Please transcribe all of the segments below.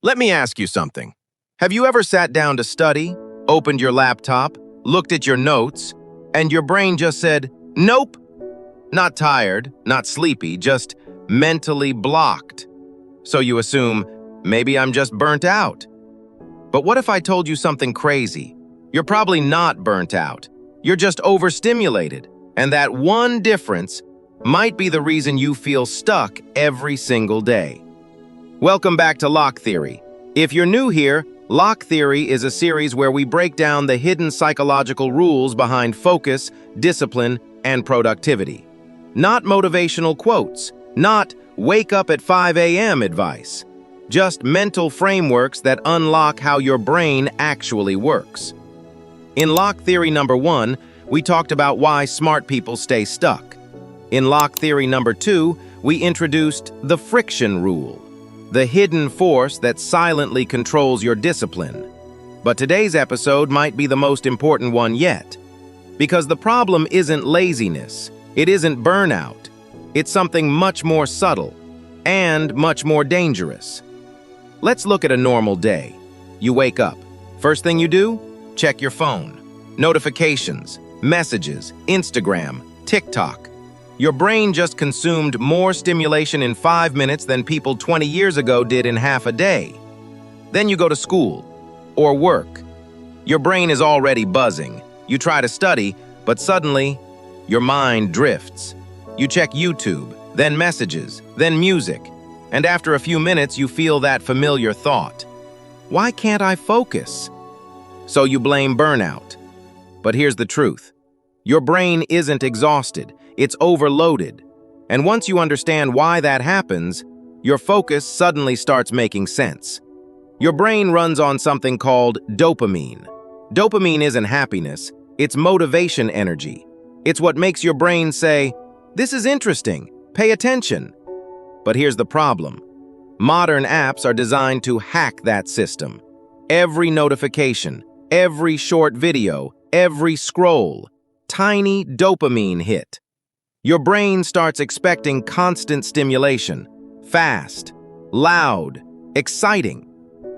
Let me ask you something. Have you ever sat down to study, opened your laptop, looked at your notes, and your brain just said, nope? Not tired, not sleepy, just mentally blocked. So you assume, maybe I'm just burnt out. But what if I told you something crazy? You're probably not burnt out. You're just overstimulated. And that one difference might be the reason you feel stuck every single day. Welcome back to Lock Theory. If you're new here, Lock Theory is a series where we break down the hidden psychological rules behind focus, discipline, and productivity. Not motivational quotes, not wake up at 5 a.m. advice. Just mental frameworks that unlock how your brain actually works. In Lock Theory number 1, we talked about why smart people stay stuck. In Lock Theory number 2, we introduced the friction rule, the hidden force that silently controls your discipline. But today's episode might be the most important one yet. Because the problem isn't laziness, it isn't burnout. It's something much more subtle and much more dangerous. Let's look at a normal day. You wake up. First thing you do? Check your phone. Notifications, messages, Instagram, TikTok. Your brain just consumed more stimulation in 5 minutes than people 20 years ago did in half a day. Then you go to school or work. Your brain is already buzzing. You try to study, but suddenly, your mind drifts. You check YouTube, then messages, then music, and after a few minutes you feel that familiar thought. Why can't I focus? So you blame burnout. But here's the truth. Your brain isn't exhausted, it's overloaded. And once you understand why that happens, your focus suddenly starts making sense. Your brain runs on something called dopamine. Dopamine isn't happiness, it's motivation energy. It's what makes your brain say, "This is interesting, pay attention." But here's the problem. Modern apps are designed to hack that system. Every notification, every short video, every scroll, tiny dopamine hit. Your brain starts expecting constant stimulation, fast, loud, exciting.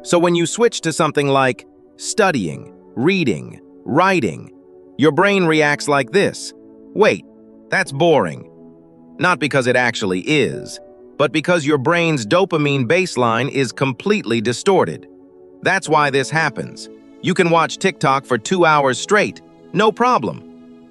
So when you switch to something like studying, reading, writing, your brain reacts like this. Wait, that's boring. Not because it actually is, but because your brain's dopamine baseline is completely distorted. That's why this happens. You can watch TikTok for 2 hours straight, no problem.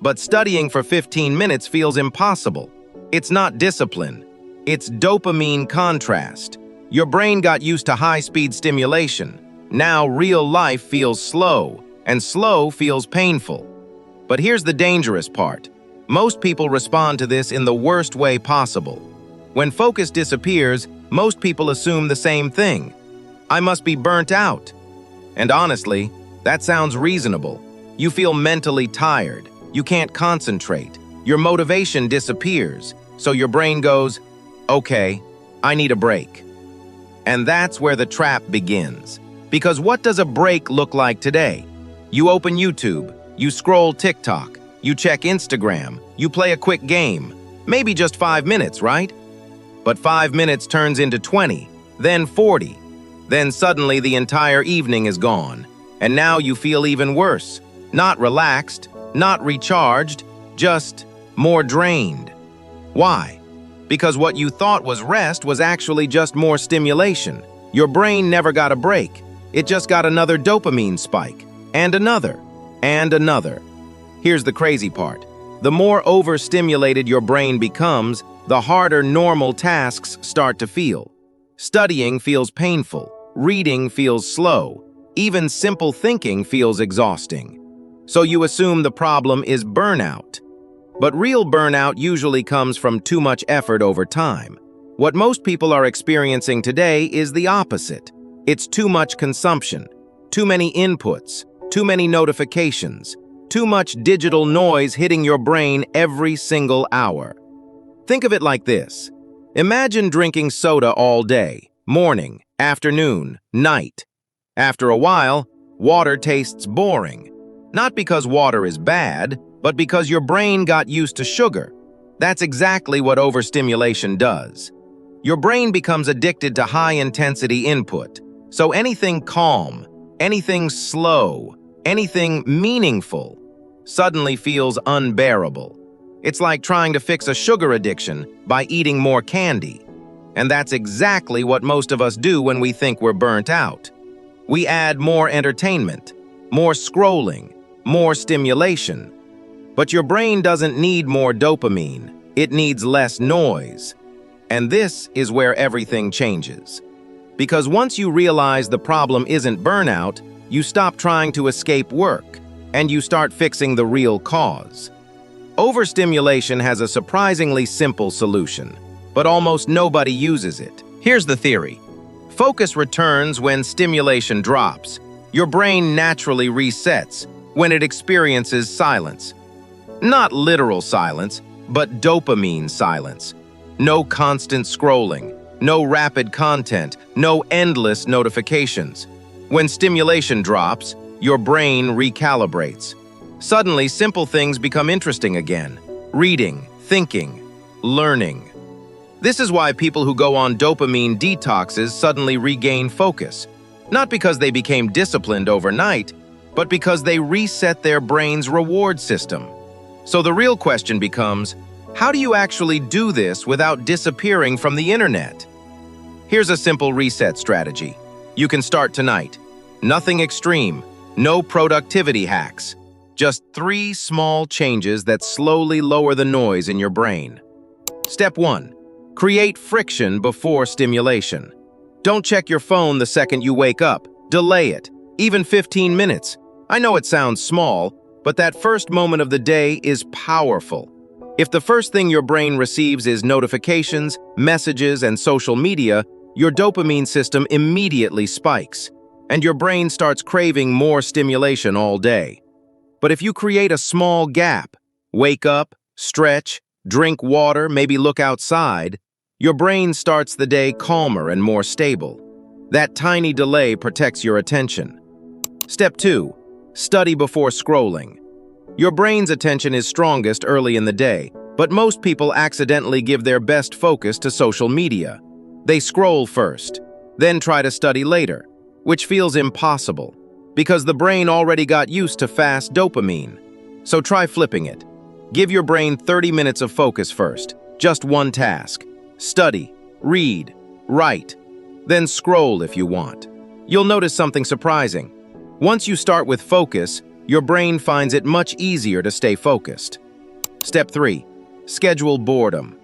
But studying for 15 minutes feels impossible. It's not discipline. It's dopamine contrast. Your brain got used to high-speed stimulation. Now real life feels slow, and slow feels painful. But here's the dangerous part. Most people respond to this in the worst way possible. When focus disappears, most people assume the same thing. I must be burnt out. And honestly, that sounds reasonable. You feel mentally tired. You can't concentrate. Your motivation disappears. So your brain goes, okay, I need a break. And that's where the trap begins. Because what does a break look like today? You open YouTube, you scroll TikTok, you check Instagram, you play a quick game. Maybe just 5 minutes, right? But 5 minutes turns into 20, then 40. Then suddenly the entire evening is gone. And now you feel even worse. Not relaxed, not recharged, just more drained. Why? Because what you thought was rest was actually just more stimulation. Your brain never got a break. It just got another dopamine spike, and another, and another. Here's the crazy part. The more overstimulated your brain becomes, the harder normal tasks start to feel. Studying feels painful. Reading feels slow. Even simple thinking feels exhausting. So you assume the problem is burnout. But real burnout usually comes from too much effort over time. What most people are experiencing today is the opposite. It's too much consumption, too many inputs, too many notifications, too much digital noise hitting your brain every single hour. Think of it like this. Imagine drinking soda all day, morning, afternoon, night. After a while, water tastes boring. Not because water is bad, but because your brain got used to sugar. That's exactly what overstimulation does. Your brain becomes addicted to high-intensity input. So anything calm, anything slow, anything meaningful suddenly feels unbearable. It's like trying to fix a sugar addiction by eating more candy. And that's exactly what most of us do when we think we're burnt out. We add more entertainment, more scrolling, more stimulation. But your brain doesn't need more dopamine, it needs less noise. And this is where everything changes. Because once you realize the problem isn't burnout, you stop trying to escape work, and you start fixing the real cause. Overstimulation has a surprisingly simple solution, but almost nobody uses it. Here's the theory. Focus returns when stimulation drops. Your brain naturally resets when it experiences silence. Not literal silence, but dopamine silence. No constant scrolling, no rapid content, no endless notifications. When stimulation drops, your brain recalibrates. Suddenly, simple things become interesting again. Reading, thinking, learning. This is why people who go on dopamine detoxes suddenly regain focus. Not because they became disciplined overnight, but because they reset their brain's reward system. So the real question becomes, how do you actually do this without disappearing from the internet? Here's a simple reset strategy. You can start tonight. Nothing extreme, no productivity hacks. Just 3 small changes that slowly lower the noise in your brain. Step 1. Create friction before stimulation. Don't check your phone the second you wake up. Delay it, even 15 minutes. I know it sounds small, but that first moment of the day is powerful. If the first thing your brain receives is notifications, messages, and social media, your dopamine system immediately spikes, and your brain starts craving more stimulation all day. But if you create a small gap, wake up, stretch, drink water, maybe look outside, your brain starts the day calmer and more stable. That tiny delay protects your attention. Step 2. Study before scrolling. Your brain's attention is strongest early in the day, but most people accidentally give their best focus to social media. They scroll first, then try to study later, which feels impossible, because the brain already got used to fast dopamine. So try flipping it. Give your brain 30 minutes of focus first, just one task. Study, read, write, then scroll if you want. You'll notice something surprising. Once you start with focus, your brain finds it much easier to stay focused. Step 3. Schedule boredom.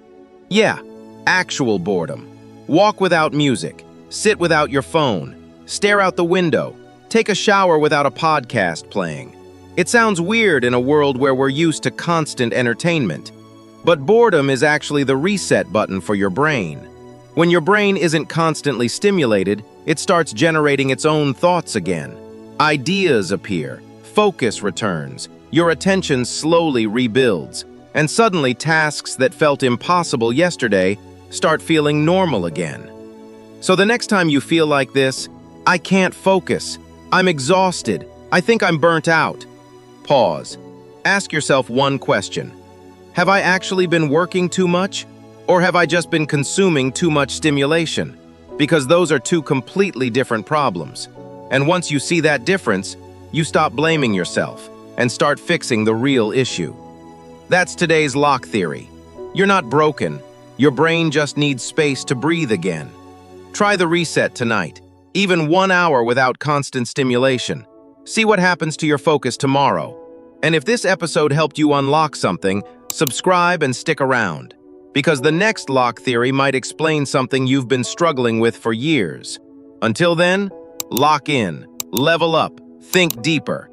Yeah, actual boredom. Walk without music, sit without your phone, stare out the window, take a shower without a podcast playing. It sounds weird in a world where we're used to constant entertainment, but boredom is actually the reset button for your brain. When your brain isn't constantly stimulated, it starts generating its own thoughts again. Ideas appear, focus returns, your attention slowly rebuilds, and suddenly tasks that felt impossible yesterday start feeling normal again. So the next time you feel like this, I can't focus, I'm exhausted, I think I'm burnt out. Pause. Ask yourself one question. Have I actually been working too much? Or have I just been consuming too much stimulation? Because those are 2 completely different problems. And once you see that difference, you stop blaming yourself and start fixing the real issue. That's today's lock theory. You're not broken. Your brain just needs space to breathe again. Try the reset tonight. Even 1 hour without constant stimulation. See what happens to your focus tomorrow. And if this episode helped you unlock something, subscribe and stick around. Because the next lock theory might explain something you've been struggling with for years. Until then, lock in, level up, think deeper.